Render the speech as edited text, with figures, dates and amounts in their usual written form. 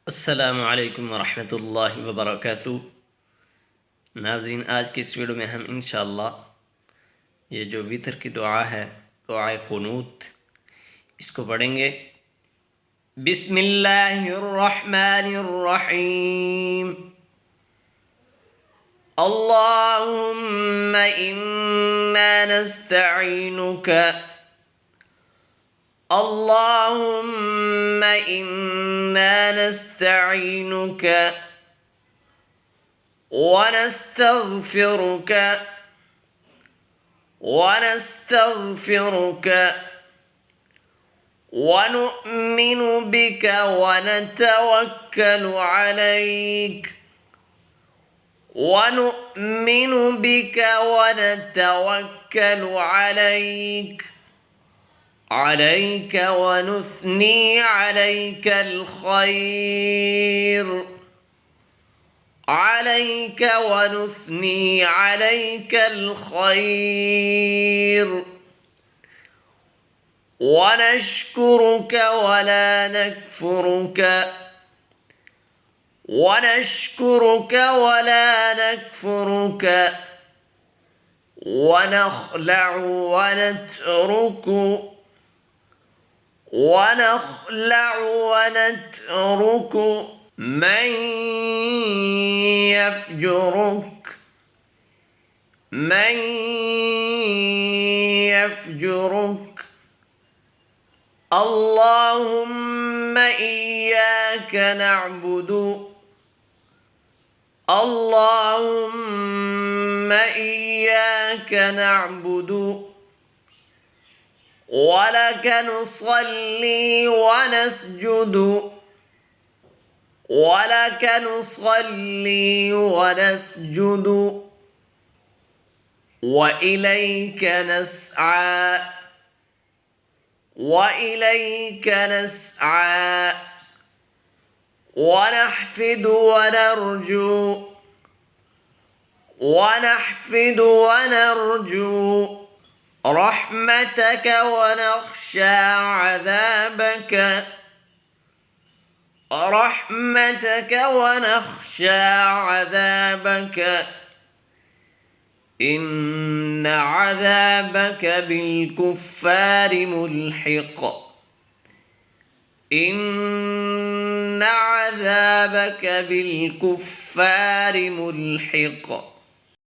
अस्सलामुअलैकुम वरहमतुल्लाहि वबरकातुहू। नाज़रीन, आज की इस वीडियो में हम इंशाअल्लाह ये जो वितर की दुआ है, दुआए क़ुनूत, इसको पढ़ेंगे। बिस्मिल्लाहिर्रहमानिर्रहीम। अल्लाहुम्मा इन्ना नस्तईनुका अल्लाहुम्मा इन्ना नस्तईनुका ونستغفرك ونؤمن بك ونتوكل عليك عليك ونثني عليك الخير ونشكرك ولا نكفرك ونخلع ونترك من يفجرك اللهم إياك نعبد ولك نصلي ونسجد وإليك نسعى ونحفد ونرجو رحمتك ونخشى عذابك إن عذابك بالكفار ملحق